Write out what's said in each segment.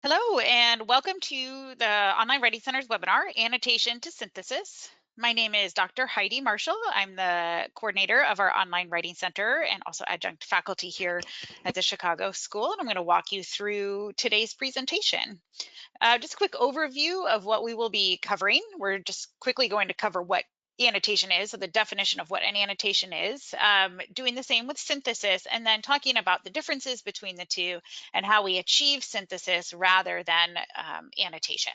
Hello, and welcome to the Online Writing Center's webinar, Annotation to Synthesis. My name is Dr. Heidi Marshall. I'm the coordinator of our Online Writing Center and also adjunct faculty here at the Chicago School. And I'm going to walk you through today's presentation. Just a quick overview of what we will be covering. We're just quickly going to cover what annotation is, so the definition of what an annotation is, doing the same with synthesis, and then talking about the differences between the two and how we achieve synthesis rather than annotation.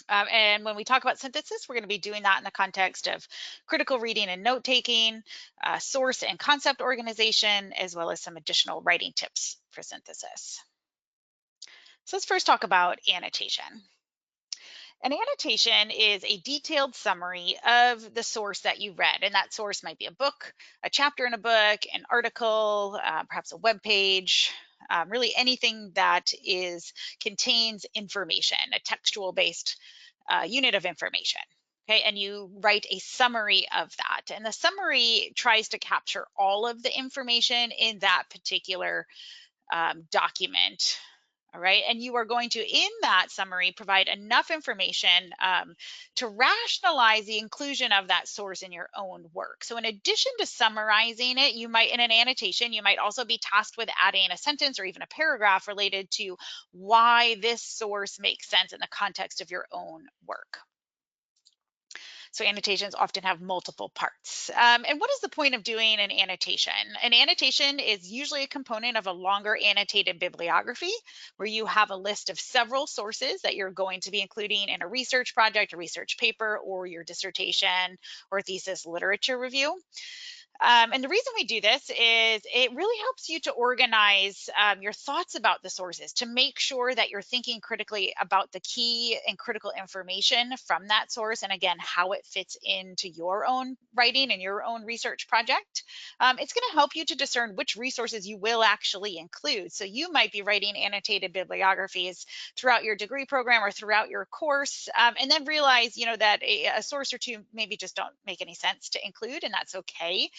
And when we talk about synthesis, we're going to be doing that in the context of critical reading and note taking, source and concept organization, as well as some additional writing tips for synthesis. So let's first talk about annotation. An annotation is a detailed summary of the source that you read, and that source might be a book, a chapter in a book, an article, perhaps a web page, really anything that contains information, a textual based unit of information. Okay, and you write a summary of that, and the summary tries to capture all of the information in that particular document. All right, and you are going to, in that summary, provide enough information to rationalize the inclusion of that source in your own work. So in addition to summarizing it, you might, in an annotation, you might also be tasked with adding a sentence or even a paragraph related to why this source makes sense in the context of your own work. So annotations often have multiple parts. And what is the point of doing an annotation? An annotation is usually a component of a longer annotated bibliography where you have a list of several sources that you're going to be including in a research project, a research paper, or your dissertation or thesis literature review. And the reason we do this is it really helps you to organize your thoughts about the sources to make sure that you're thinking critically about the key and critical information from that source. And again, how it fits into your own writing and your own research project. It's going to help you to discern which resources you will actually include. So you might be writing annotated bibliographies throughout your degree program or throughout your course, and then realize, that a source or two maybe just don't make any sense to include, and that's okay.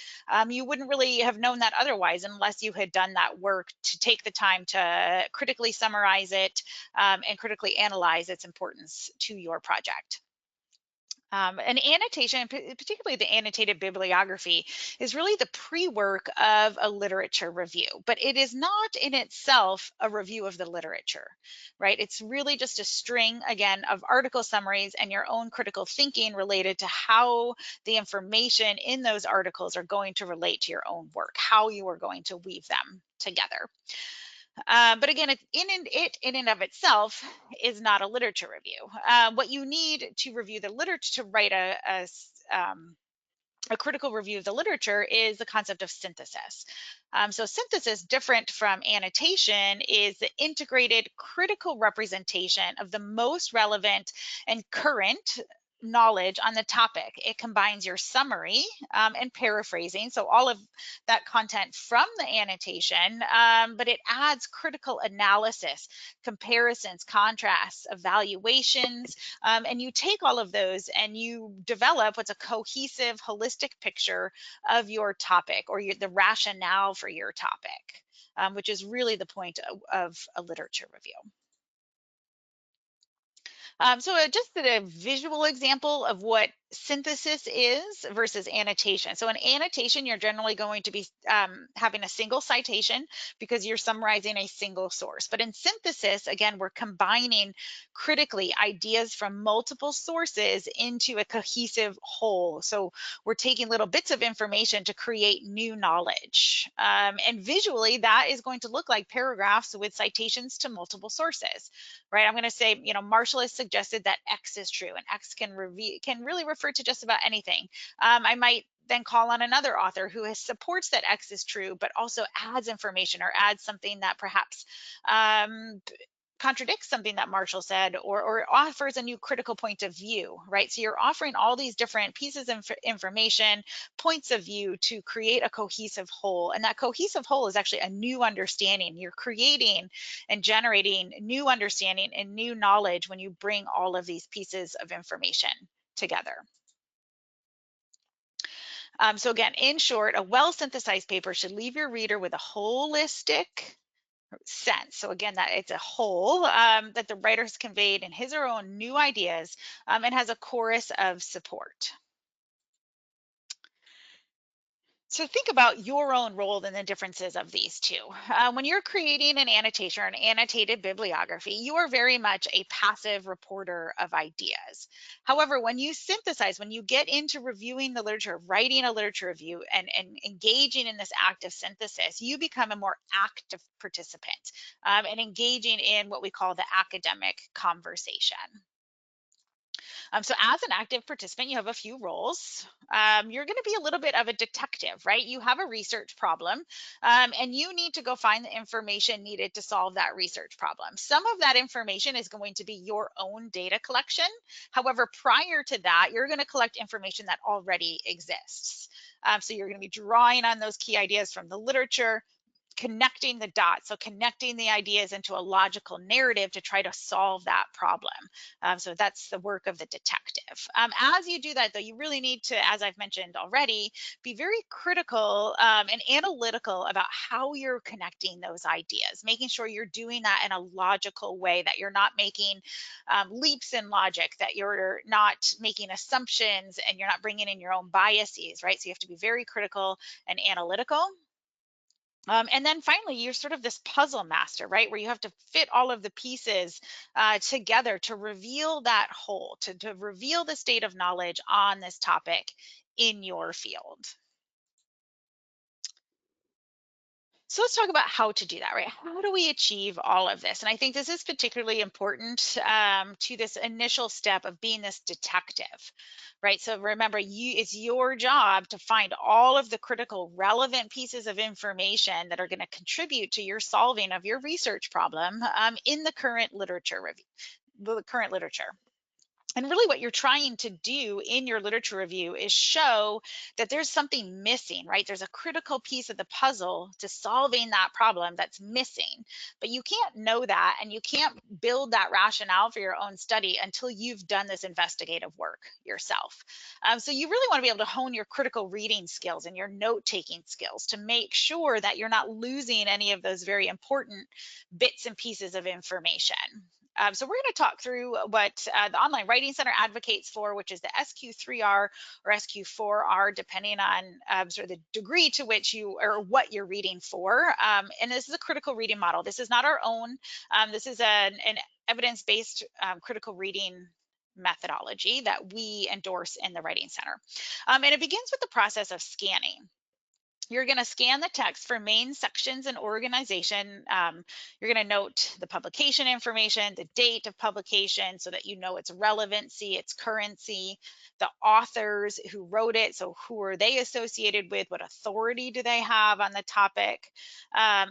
You wouldn't really have known that otherwise unless you had done that work to take the time to critically summarize it and critically analyze its importance to your project. An annotation, particularly the annotated bibliography, is really the pre-work of a literature review, but it is not in itself a review of the literature, right? It's really just a string, again, of article summaries and your own critical thinking related to how the information in those articles are going to relate to your own work, how you are going to weave them together. But again, in and of itself is not a literature review. What you need to review the literature, to write a critical review of the literature, is the concept of synthesis. So synthesis, different from annotation, is the integrated critical representation of the most relevant and current knowledge on the topic. It combines your summary and paraphrasing, so all of that content from the annotation, but it adds critical analysis, comparisons, contrasts, evaluations, and you take all of those and you develop what's a cohesive, holistic picture of your topic or the rationale for your topic, which is really the point of a literature review. So just a visual example of what synthesis is versus annotation. So in annotation, you're generally going to be having a single citation because you're summarizing a single source. But in synthesis, again, we're combining critically ideas from multiple sources into a cohesive whole. So we're taking little bits of information to create new knowledge. And visually, that is going to look like paragraphs with citations to multiple sources, right? I'm going to say, Marshall has suggested that X is true, and X can really refer to just about anything. I might then call on another author who supports that X is true, but also adds information or adds something that perhaps contradicts something that Marshall said, or offers a new critical point of view, right? So you're offering all these different pieces of information, points of view to create a cohesive whole. And that cohesive whole is actually a new understanding. You're creating and generating new understanding and new knowledge when you bring all of these pieces of information together. So again, in short, a well-synthesized paper should leave your reader with a holistic, sense. So again, that it's a whole that the writer has conveyed in his or her own new ideas and has a chorus of support. So think about your own role in the differences of these two. When you're creating an annotation or an annotated bibliography, you are very much a passive reporter of ideas. However, when you synthesize, when you get into reviewing the literature, writing a literature review, and engaging in this active synthesis, you become a more active participant and engaging in what we call the academic conversation. So as an active participant, you have a few roles. You're going to be a little bit of a detective, right? You have a research problem and you need to go find the information needed to solve that research problem. Some of that information is going to be your own data collection. However, prior to that, you're going to collect information that already exists. So you're going to be drawing on those key ideas from the literature, connecting the dots, so connecting the ideas into a logical narrative to try to solve that problem. So that's the work of the detective. As you do that, though, you really need to, as I've mentioned already, be very critical and analytical about how you're connecting those ideas, making sure you're doing that in a logical way, that you're not making leaps in logic, that you're not making assumptions, and you're not bringing in your own biases, right? So you have to be very critical and analytical. And then finally, you're sort of this puzzle master, right? Where you have to fit all of the pieces together to reveal that whole, to reveal the state of knowledge on this topic in your field. So let's talk about how to do that, right? How do we achieve all of this? And I think this is particularly important to this initial step of being this detective, right? So remember, it's your job to find all of the critical, relevant pieces of information that are going to contribute to your solving of your research problem in the current literature review, the current literature. And really what you're trying to do in your literature review is show that there's something missing, right? There's a critical piece of the puzzle to solving that problem that's missing. But you can't know that, and you can't build that rationale for your own study until you've done this investigative work yourself. So you really want to be able to hone your critical reading skills and your note-taking skills to make sure that you're not losing any of those very important bits and pieces of information. So we're going to talk through what the Online Writing Center advocates for, which is the SQ3R or SQ4R, depending on sort of the degree to which you or what you're reading for. And this is a critical reading model. This is not our own. This is an evidence-based critical reading methodology that we endorse in the Writing Center. And it begins with the process of scanning. You're going to scan the text for main sections and organization. You're going to note the publication information, the date of publication, so that you know its relevancy, its currency, the authors who wrote it. So who are they associated with? What authority do they have on the topic?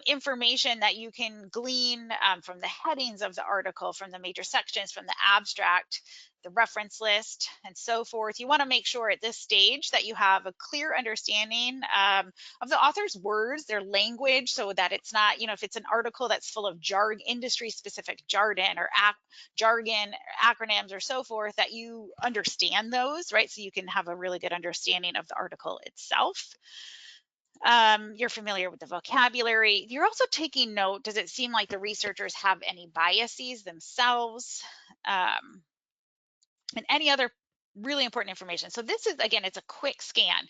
Information that you can glean from the headings of the article, from the major sections, from the abstract, the reference list, and so forth. You want to make sure at this stage that you have a clear understanding of the author's words, their language, so that it's not, if it's an article that's full of industry specific jargon or jargon, acronyms, or so forth, that you understand those, right? So you can have a really good understanding of the article itself. You're familiar with the vocabulary. You're also taking note. Does it seem like the researchers have any biases themselves? And any other really important information. So this is, again, it's a quick scan.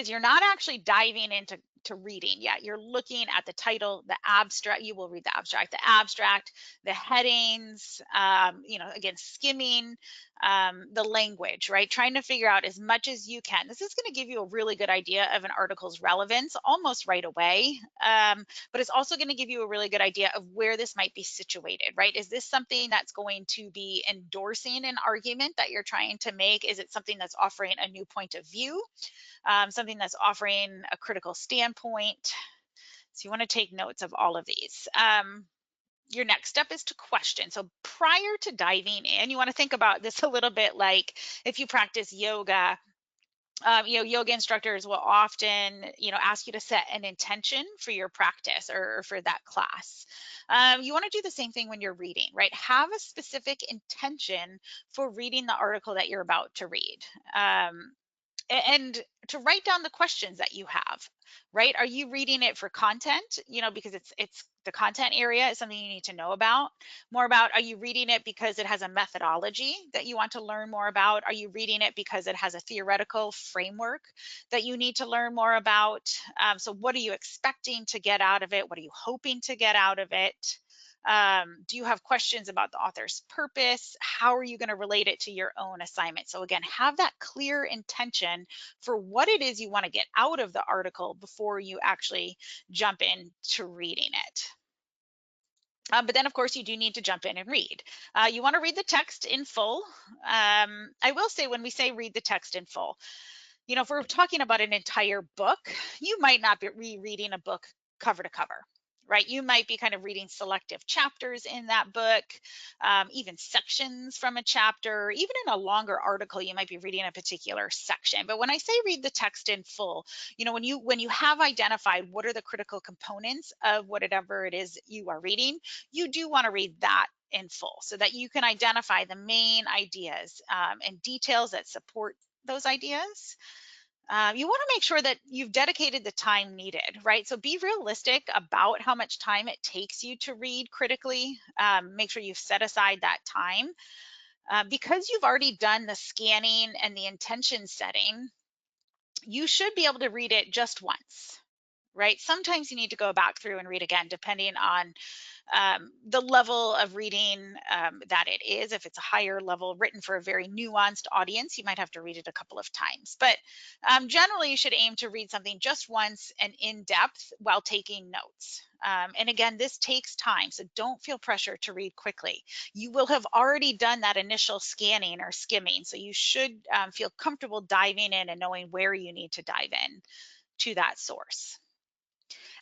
You're not actually diving into reading yet. You're looking at the title, the abstract. You will read the abstract, the headings, again, skimming the language, right? Trying to figure out as much as you can. This is going to give you a really good idea of an article's relevance almost right away. But it's also going to give you a really good idea of where this might be situated, right? Is this something that's going to be endorsing an argument that you're trying to make? Is it something that's offering a new point of view? Something that's offering a critical standpoint? So you want to take notes of all of these. Your next step is to question. So prior to diving in, you want to think about this a little bit like if you practice yoga. Yoga instructors will often, ask you to set an intention for your practice or for that class. You want to do the same thing when you're reading, right? Have a specific intention for reading the article that you're about to read. and to write down the questions that you have, right? Are you reading it for content, because it's the content area is something you need to know about more about? Are you reading it because it has a methodology that you want to learn more about? Are you reading it because it has a theoretical framework that you need to learn more about? So what are you expecting to get out of it? What are you hoping to get out of it? Do you have questions about the author's purpose? How are you going to relate it to your own assignment? So again, have that clear intention for what it is you want to get out of the article before you actually jump into reading it. But then, of course, you do need to jump in and read. You want to read the text in full. I will say, when we say read the text in full, if we're talking about an entire book, you might not be rereading a book cover to cover, right? You might be kind of reading selective chapters in that book, even sections from a chapter. Even in a longer article, you might be reading a particular section. But when I say read the text in full, when you have identified what are the critical components of whatever it is you are reading, you do want to read that in full so that you can identify the main ideas and details that support those ideas. You want to make sure that you've dedicated the time needed, right? So be realistic about how much time it takes you to read critically. Make sure you've set aside that time. Because you've already done the scanning and the intention setting, you should be able to read it just once, right? Sometimes you need to go back through and read again, depending on the level of reading that it is. If it's a higher level written for a very nuanced audience, you might have to read it a couple of times. But generally, you should aim to read something just once and in depth while taking notes. And again, this takes time, so don't feel pressure to read quickly. You will have already done that initial scanning or skimming, so you should feel comfortable diving in and knowing where you need to dive in to that source.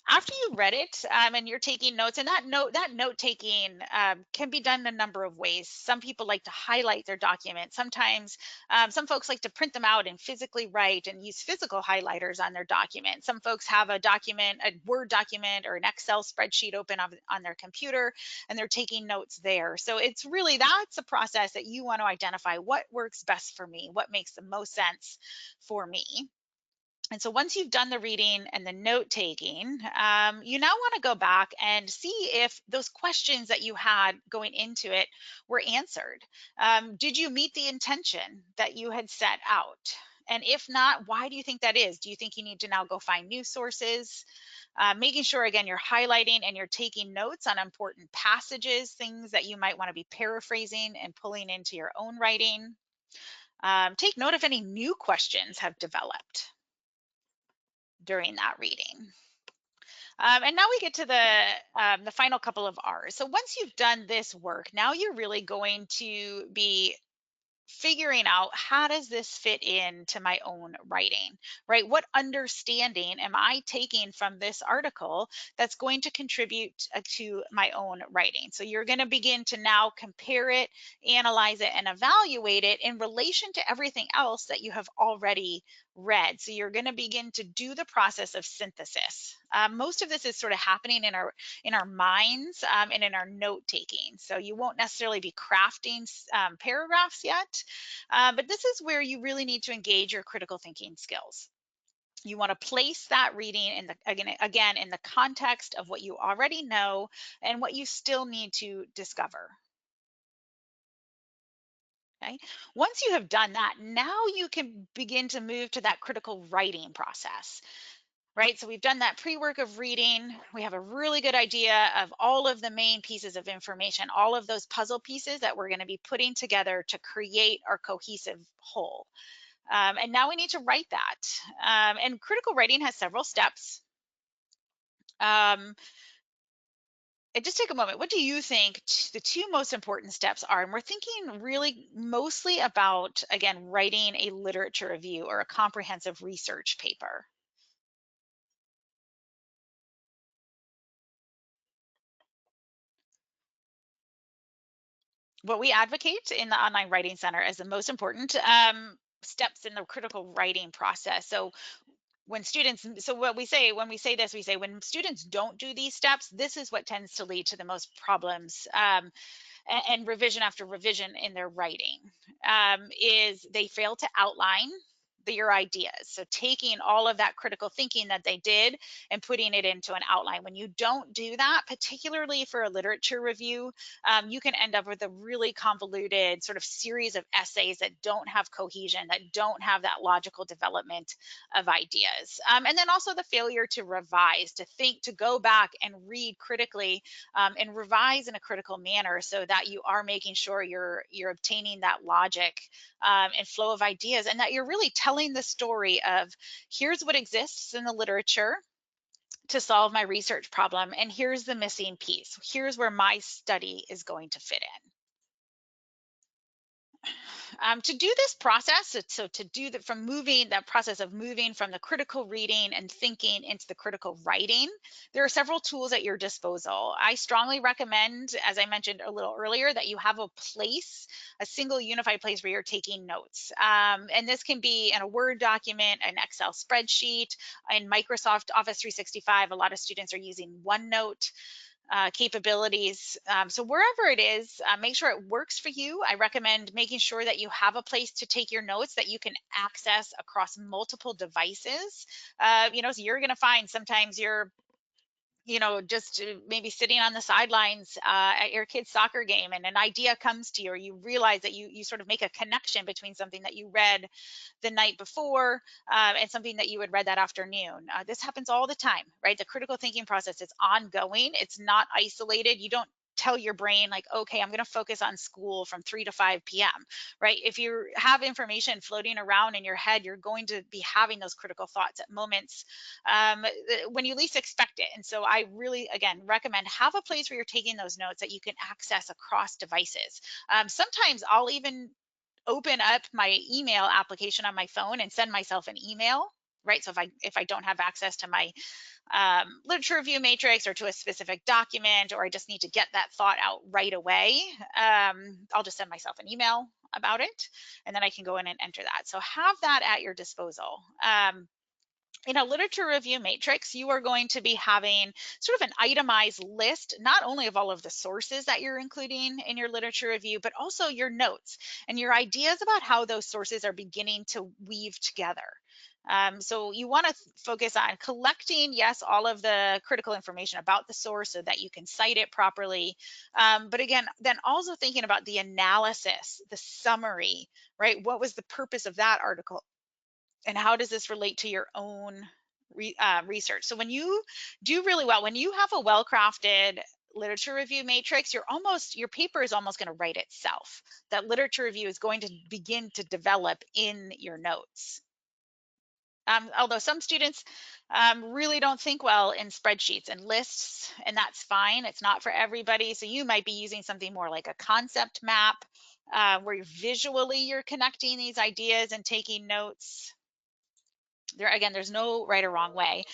After you read it and you're taking notes, and that note taking can be done a number of ways. Some people like to highlight their document. Sometimes some folks like to print them out and physically write and use physical highlighters on their document. Some folks have a document, a Word document or an Excel spreadsheet open on their computer, and they're taking notes there. So that's a process that you want to identify what works best for me, what makes the most sense for me. And so once you've done the reading and the note taking, you now want to go back and see if those questions that you had going into it were answered. Did you meet the intention that you had set out? And if not, why do you think that is? Do you think you need to now go find new sources? Making sure, again, you're highlighting and you're taking notes on important passages, things that you might want to be paraphrasing and pulling into your own writing. Take note if any new questions have developed during that reading. And now we get to the final couple of R's. So once you've done this work, now you're really going to be figuring out, how does this fit into my own writing, right? What understanding am I taking from this article that's going to contribute to my own writing? So you're going to begin to now compare it, analyze it, and evaluate it in relation to everything else that you have already read. So you're going to begin to do the process of synthesis. Most of this is sort of happening in our minds and in our note taking. So you won't necessarily be crafting paragraphs yet, but this is where you really need to engage your critical thinking skills. You want to place that reading in again in the context of what you already know and what you still need to discover. Okay. Once you have done that, now you can begin to move to that critical writing process. Right, so we've done that pre-work of reading. We have a really good idea of all of the main pieces of information, all of those puzzle pieces that we're going to be putting together to create our cohesive whole. And now we need to write that. And critical writing has several steps. And just take a moment. What do you think the two most important steps are? And we're thinking really mostly about, again, writing a literature review or a comprehensive research paper. What we advocate in the Online Writing Center as the most important steps in the critical writing process. So what we say when we say this, we say when students don't do these steps, this is what tends to lead to the most problems and revision after revision in their writing. Is they fail to outline your ideas. So taking all of that critical thinking that they did and putting it into an outline. When you don't do that, particularly for a literature review, you can end up with a really convoluted sort of series of essays that don't have cohesion, that don't have that logical development of ideas. And then also the failure to revise, to think, to go back and read critically, and revise in a critical manner so that you are making sure you're obtaining that logic, and flow of ideas, and that you're really telling the story of, here's what exists in the literature to solve my research problem, and here's the missing piece. Here's where my study is going to fit in. To do this process, so to do that, from moving that process of moving from the critical reading and thinking into the critical writing, there are several tools at your disposal. I strongly recommend, as I mentioned a little earlier, that you have a place, a single unified place where you're taking notes. And this can be in a Word document, an Excel spreadsheet, in Microsoft Office 365. A lot of students are using OneNote capabilities. So wherever it is, make sure it works for you. I recommend making sure that you have a place to take your notes that you can access across multiple devices. So you're going to find sometimes you're just maybe sitting on the sidelines at your kid's soccer game, and an idea comes to you, or you realize that you sort of make a connection between something that you read the night before, and something that you had read that afternoon. This happens all the time, right? The critical thinking process is ongoing. It's not isolated. You don't tell your brain like, okay, I'm going to focus on school from 3 to 5 p.m., right? If you have information floating around in your head, you're going to be having those critical thoughts at moments when you least expect it. And so I really, again, recommend have a place where you're taking those notes that you can access across devices. Sometimes I'll even open up my email application on my phone and send myself an email, right? So if I don't have access to my literature review matrix or to a specific document, or I just need to get that thought out right away, I'll just send myself an email about it, and then I can go in and enter that. So have that at your disposal. In a literature review matrix, you are going to be having sort of an itemized list, not only of all of the sources that you're including in your literature review, but also your notes and your ideas about how those sources are beginning to weave together. So you want to focus on collecting, yes, all of the critical information about the source so that you can cite it properly. But again, then also thinking about the analysis, the summary, right? What was the purpose of that article? And how does this relate to your own research? So when you do really well, when you have a well-crafted literature review matrix, your paper is almost going to write itself. That literature review is going to begin to develop in your notes. Although some students really don't think well in spreadsheets and lists, and that's fine. It's not for everybody. So you might be using something more like a concept map, where you're connecting these ideas and taking notes. There's no right or wrong way.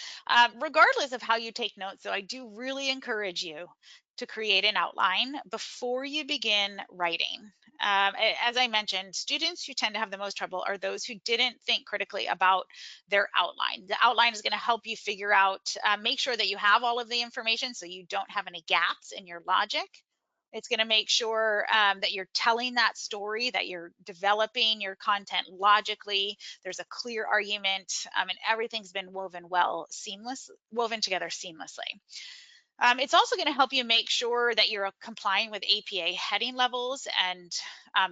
Regardless of how you take notes, though, I do really encourage you to create an outline before you begin writing. As I mentioned, students who tend to have the most trouble are those who didn't think critically about their outline. The outline is going to help you figure out, make sure that you have all of the information so you don't have any gaps in your logic. It's going to make sure that you're telling that story, that you're developing your content logically. There's a clear argument, and everything's been woven together seamlessly. It's also going to help you make sure that you're complying with APA heading levels and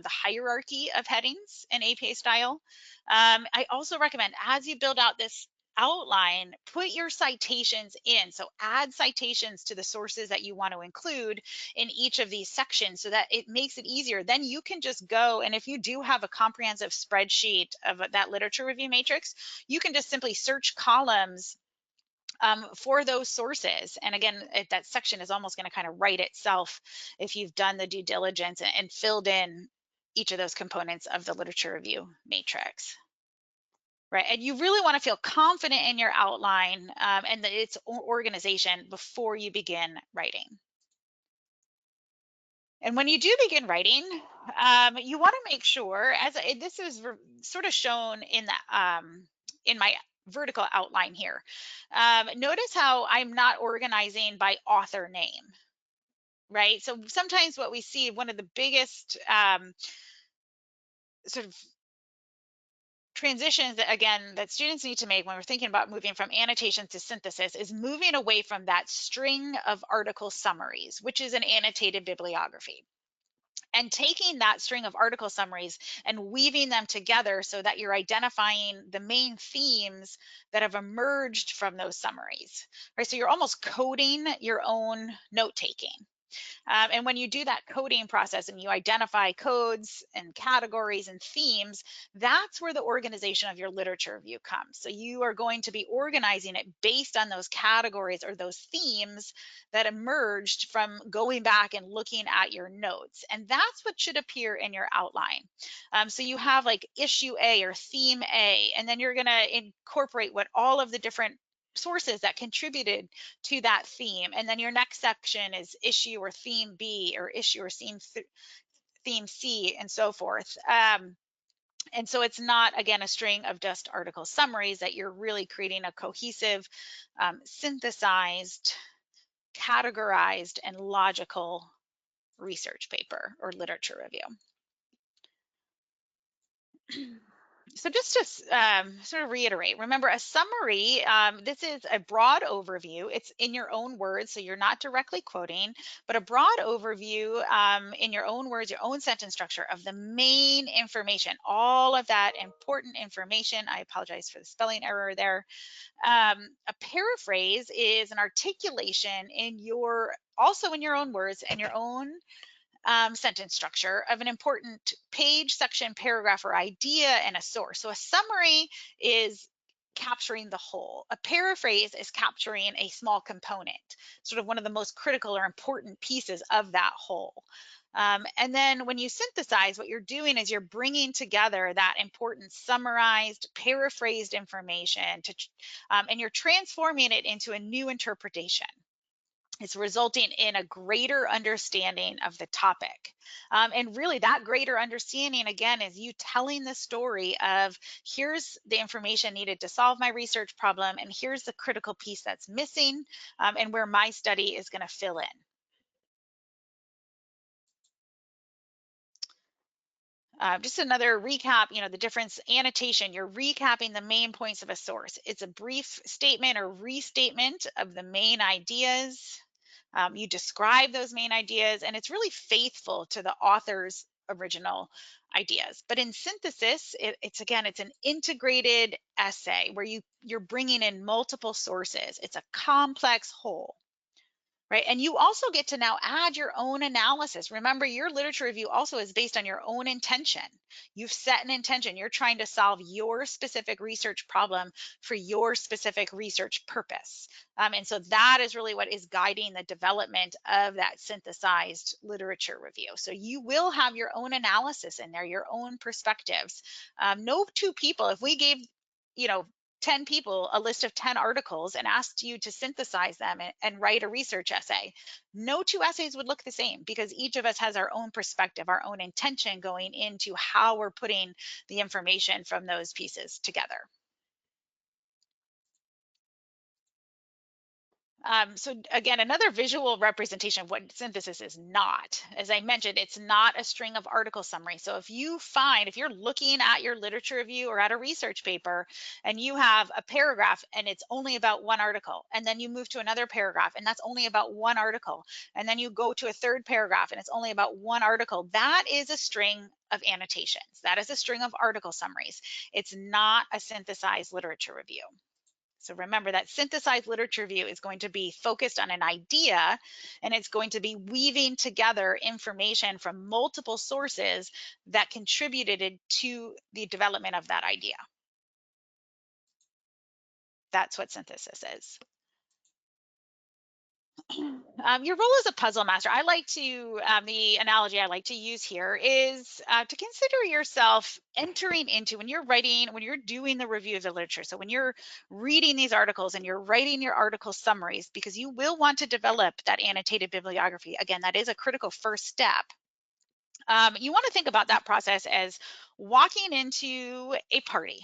the hierarchy of headings in APA style. I also recommend, as you build out this outline, put your citations in. So add citations to the sources that you want to include in each of these sections so that it makes it easier. Then you can just go, and if you do have a comprehensive spreadsheet of that literature review matrix, you can just simply search columns for those sources. And again, that section is almost going to kind of write itself if you've done the due diligence and filled in each of those components of the literature review matrix. Right, and you really want to feel confident in your outline and its organization before you begin writing. And when you do begin writing, you want to make sure, as this is sort of shown in my vertical outline here. Notice how I'm not organizing by author name, right? So sometimes what we see, one of the biggest sort of transitions that, again, that students need to make when we're thinking about moving from annotation to synthesis is moving away from that string of article summaries, which is an annotated bibliography, and taking that string of article summaries and weaving them together so that you're identifying the main themes that have emerged from those summaries, right? So you're almost coding your own note taking. And when you do that coding process and you identify codes and categories and themes, that's where the organization of your literature review comes. So you are going to be organizing it based on those categories or those themes that emerged from going back and looking at your notes. And that's what should appear in your outline. So you have like issue A or theme A, and then you're going to incorporate what all of the different sources that contributed to that theme. And then your next section is issue or theme B, or issue or theme C, and so forth. And so it's not, again, a string of just article summaries, that you're really creating a cohesive, synthesized, categorized, and logical research paper or literature review. So just to sort of reiterate, remember, a summary, this is a broad overview. It's in your own words, so you're not directly quoting, but a broad overview in your own words, your own sentence structure of the main information, all of that important information. I apologize for the spelling error there. A paraphrase is an articulation also in your own words and your own sentence structure of an important page, section, paragraph, or idea and a source. So a summary is capturing the whole. A paraphrase is capturing a small component, sort of one of the most critical or important pieces of that whole. And then when you synthesize, what you're doing is you're bringing together that important summarized, paraphrased information and you're transforming it into a new interpretation. It's resulting in a greater understanding of the topic. And really that greater understanding, again, is you telling the story of, here's the information needed to solve my research problem, and here's the critical piece that's missing, and where my study is going to fill in. Just another recap, the difference. Annotation, you're recapping the main points of a source. It's a brief statement or restatement of the main ideas. You describe those main ideas, and it's really faithful to the author's original ideas. But in synthesis, it's an integrated essay where you're bringing in multiple sources. It's a complex whole. Right. And you also get to now add your own analysis. Remember, your literature review also is based on your own intention. You've set an intention. You're trying to solve your specific research problem for your specific research purpose. And so that is really what is guiding the development of that synthesized literature review. So you will have your own analysis in there, your own perspectives. No two people, if we gave, 10 people a list of 10 articles and asked you to synthesize them and write a research essay, no two essays would look the same, because each of us has our own perspective, our own intention going into how we're putting the information from those pieces together. So again, another visual representation of what synthesis is not. As I mentioned, it's not a string of article summary. So if you're looking at your literature review or at a research paper and you have a paragraph and it's only about one article, and then you move to another paragraph and that's only about one article, and then you go to a third paragraph and it's only about one article, that is a string of annotations. That is a string of article summaries. It's not a synthesized literature review. So remember, that synthesized literature review is going to be focused on an idea, and it's going to be weaving together information from multiple sources that contributed to the development of that idea. That's what synthesis is. Your role as a puzzle master, the analogy I like to use here is to consider yourself entering into, when you're doing the review of the literature. So when you're reading these articles and you're writing your article summaries, because you will want to develop that annotated bibliography. Again, that is a critical first step. You want to think about that process as walking into a party,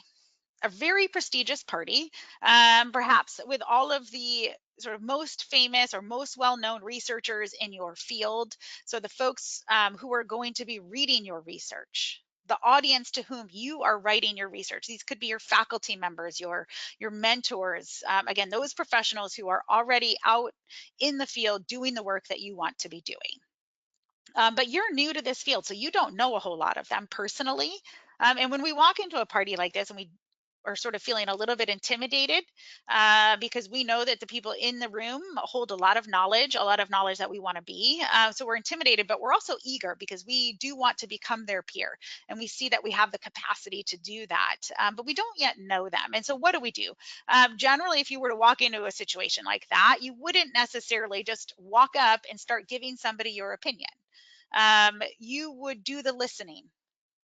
a very prestigious party, perhaps with all of the sort of most famous or most well-known researchers in your field. So the folks who are going to be reading your research. the audience to whom you are writing your research. These could be your faculty members, your mentors, again, those professionals who are already out in the field doing the work that you want to be doing. But you're new to this field, so you don't know a whole lot of them personally. And when we walk into a party like this and we are sort of feeling a little bit intimidated because we know that the people in the room hold a lot of knowledge that we want to be. So we're intimidated, but we're also eager because we do want to become their peer. And we see that we have the capacity to do that, but we don't yet know them. And so what do we do? Generally, if you were to walk into a situation like that, you wouldn't necessarily just walk up and start giving somebody your opinion. You would do the listening,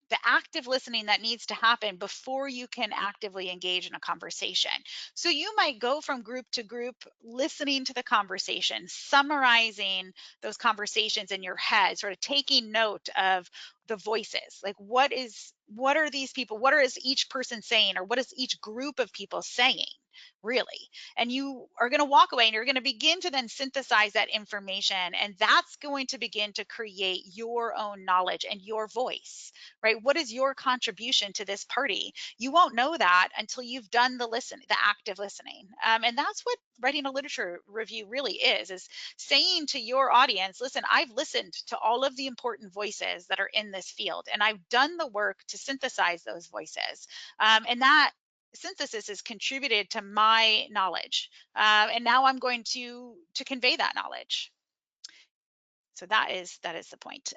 the active listening that needs to happen before you can actively engage in a conversation. So you might go from group to group, listening to the conversation, summarizing those conversations in your head, sort of taking note of the voices. Like what are these people, what is each person saying, or what is each group of people saying? Really. And you are going to walk away and you're going to begin to then synthesize that information. And that's going to begin to create your own knowledge and your voice, right? What is your contribution to this party? You won't know that until you've done the active listening. And that's what writing a literature review really is saying to your audience, listen, I've listened to all of the important voices that are in this field, and I've done the work to synthesize those voices. And that synthesis has contributed to my knowledge. And now I'm going to convey that knowledge. So that is the point.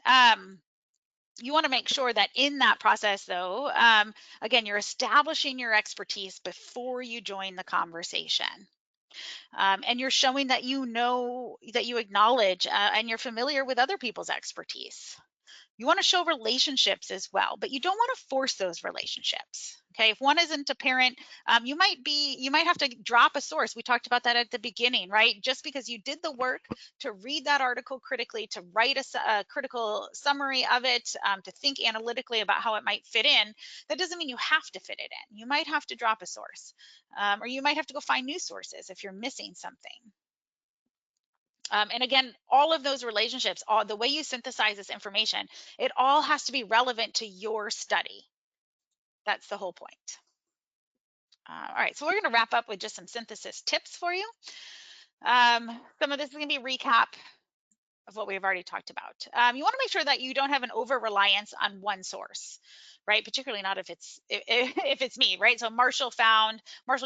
You want to make sure that in that process, though, again, you're establishing your expertise before you join the conversation. And you're showing that you know, that you acknowledge and you're familiar with other people's expertise. You want to show relationships as well, but you don't want to force those relationships. Okay, if one isn't apparent, you might have to drop a source. We talked about that at the beginning, right? Just because you did the work to read that article critically, to write a critical summary of it, to think analytically about how it might fit in, that doesn't mean you have to fit it in. You might have to drop a source, or you might have to go find new sources if you're missing something. And again, all of those relationships, the way you synthesize this information, it all has to be relevant to your study. That's the whole point. All right, so we're going to wrap up with just some synthesis tips for you. Some of this is going to be recap of what we've already talked about. You want to make sure that you don't have an over reliance on one source, right? Particularly not if it's me, right? So Marshall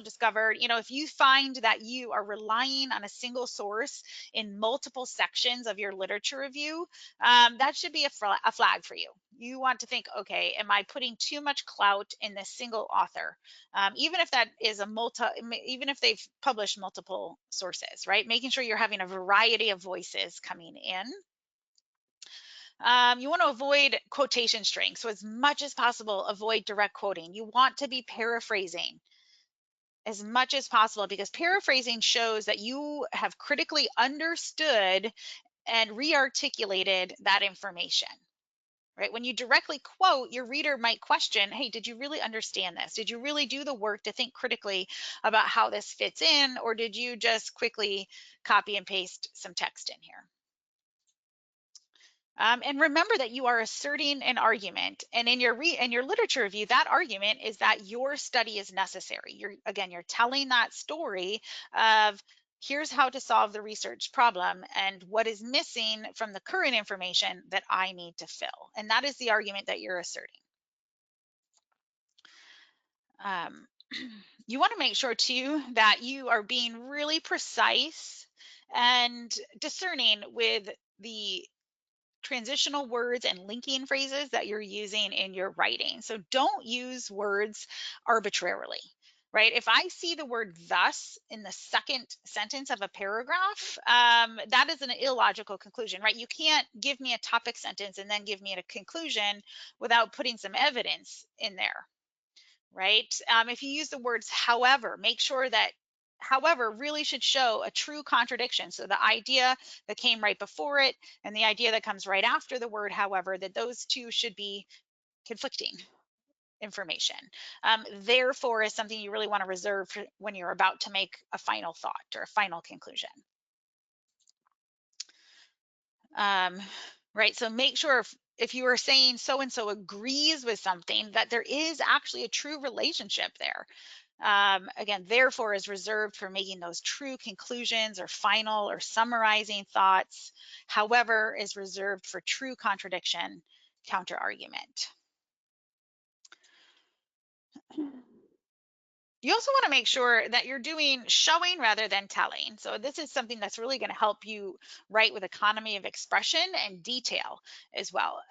discovered, if you find that you are relying on a single source in multiple sections of your literature review, that should be a flag for you. You want to think, okay, am I putting too much clout in this single author? Even if that is even if they've published multiple sources, right? Making sure you're having a variety of voices coming in. You want to avoid quotation strings. So as much as possible, avoid direct quoting. You want to be paraphrasing as much as possible, because paraphrasing shows that you have critically understood and re-articulated that information. Right? When you directly quote, your reader might question, hey, did you really understand this? Did you really do the work to think critically about how this fits in? Or did you just quickly copy and paste some text in here? And remember that you are asserting an argument, and in your literature review, that argument is that your study is necessary. You're telling that story of here's how to solve the research problem and what is missing from the current information that I need to fill. And that is the argument that you're asserting. You want to make sure too that you are being really precise and discerning with the transitional words and linking phrases that you're using in your writing. So don't use words arbitrarily, right? If I see the word thus in the second sentence of a paragraph, that is an illogical conclusion, right? You can't give me a topic sentence and then give me a conclusion without putting some evidence in there, right? If you use the words however, make sure that however really should show a true contradiction. So the idea that came right before it and the idea that comes right after the word however, that those two should be conflicting information. Therefore is something you really want to reserve for when you're about to make a final thought or a final conclusion. Right, so make sure if you are saying so and so agrees with something, that there is actually a true relationship there. Again, therefore is reserved for making those true conclusions or final or summarizing thoughts. However, is reserved for true contradiction, counter argument. You also want to make sure that you're doing showing rather than telling. So this is something that's really going to help you write with economy of expression and detail as well.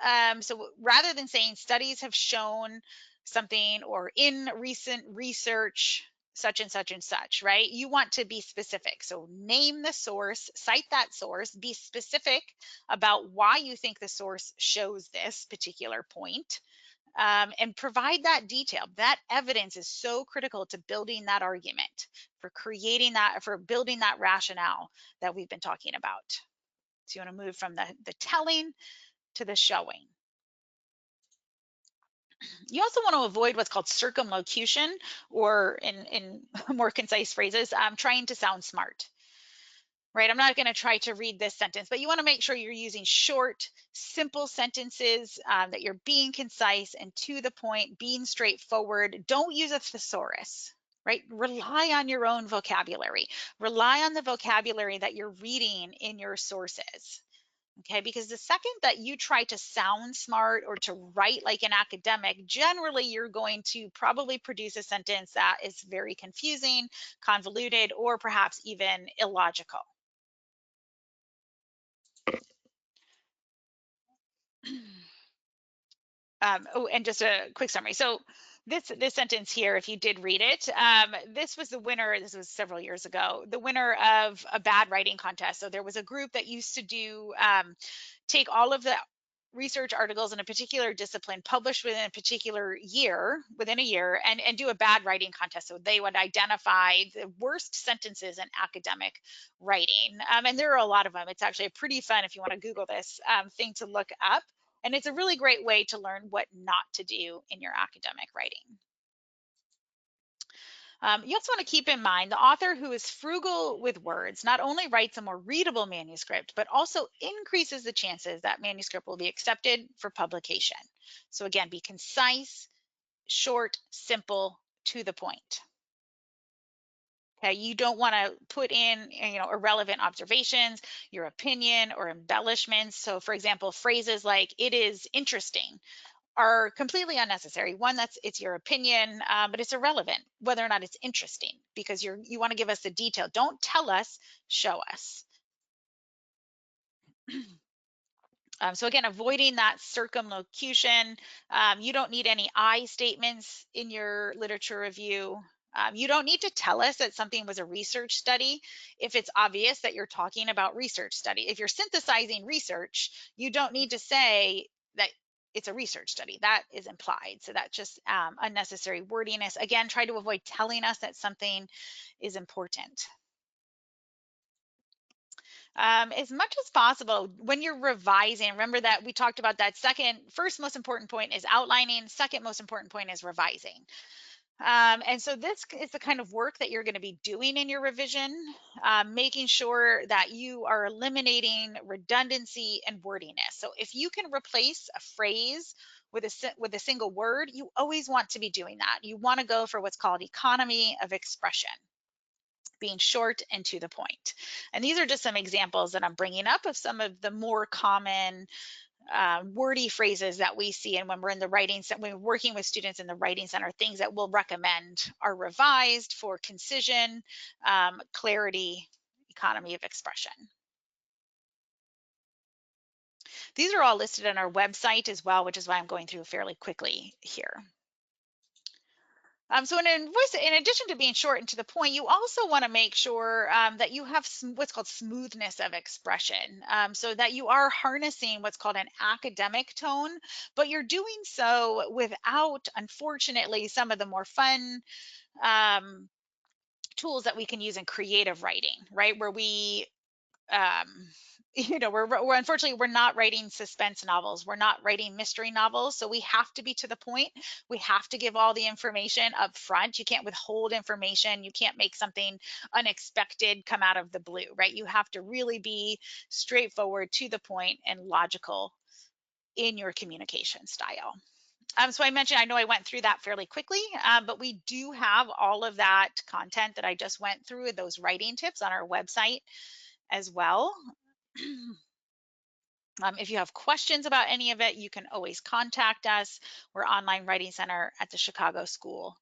So rather than saying studies have shown something or in recent research, such and such, right? You want to be specific. So name the source, cite that source, be specific about why you think the source shows this particular point, and provide that detail. That evidence is so critical to building that argument, for creating that, for building that rationale that we've been talking about. So you want to move from the telling to the showing. You also want to avoid what's called circumlocution, or in more concise phrases, trying to sound smart. Right, I'm not going to try to read this sentence, but you want to make sure you're using short, simple sentences, that you're being concise and to the point, being straightforward. Don't use a thesaurus, right? Rely on your own vocabulary. Rely on the vocabulary that you're reading in your sources. Okay, because the second that you try to sound smart or to write like an academic, generally you're going to probably produce a sentence that is very confusing, convoluted, or perhaps even illogical. Oh, and just a quick summary. So this sentence here, if you did read it, this was the winner. This was several years ago. The winner of a bad writing contest. So there was a group that used to do take all of the research articles in a particular discipline published within a particular year, within a year, and do a bad writing contest. So they would identify the worst sentences in academic writing. And there are a lot of them. It's actually a pretty fun, if you want to Google this, thing to look up. And it's a really great way to learn what not to do in your academic writing. You also want to keep in mind the author who is frugal with words not only writes a more readable manuscript, but also increases the chances that manuscript will be accepted for publication. So again, be concise, short, simple, to the point. Okay, you don't want to put in, irrelevant observations, your opinion, or embellishments. So for example, phrases like "it is interesting" are completely unnecessary. One, it's your opinion, but it's irrelevant whether or not it's interesting, because you want to give us the detail. Don't tell us, show us. So again, avoiding that circumlocution. You don't need any I statements in your literature review. You don't need to tell us that something was a research study if it's obvious that you're talking about research study. If you're synthesizing research, you don't need to say that it's a research study. That is implied. So that's just unnecessary wordiness. Again, try to avoid telling us that something is important. As much as possible when you're revising, remember that we talked about that first most important point is outlining, second most important point is revising. And so this is the kind of work that you're going to be doing in your revision, making sure that you are eliminating redundancy and wordiness. So if you can replace a phrase with a single word, you always want to be doing that. You want to go for what's called economy of expression, being short and to the point. And these are just some examples that I'm bringing up of some of the more common wordy phrases that we see. And when we're in the writing center, when we're working with students in the writing center, things that we'll recommend are revised for concision, clarity, economy of expression. These are all listed on our website as well, which is why I'm going through fairly quickly here. So in addition to being short and to the point, you also want to make sure that you have what's called smoothness of expression, so that you are harnessing what's called an academic tone, but you're doing so without, unfortunately, some of the more fun tools that we can use in creative writing, right? Where we we're unfortunately we're not writing suspense novels, we're not writing mystery novels, so we have to be to the point. We have to give all the information up front. You can't withhold information. You can't make something unexpected come out of the blue, right? You have to really be straightforward, to the point, and logical in your communication style. So I mentioned, I know I went through that fairly quickly, but we do have all of that content that I just went through, those writing tips on our website as well. If you have questions about any of it, you can always contact us. We're Online Writing Center at the chicagoschool.edu.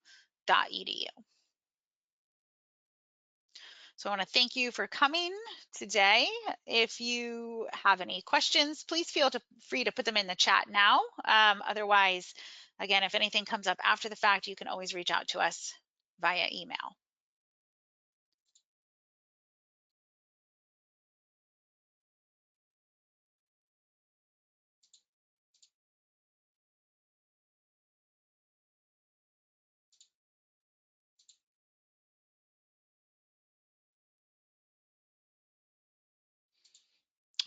So I want to thank you for coming today. If you have any questions, please feel free to put them in the chat now. Otherwise, again, if anything comes up after the fact, you can always reach out to us via email.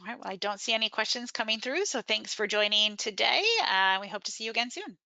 All right, well, I don't see any questions coming through, so thanks for joining today. We hope to see you again soon.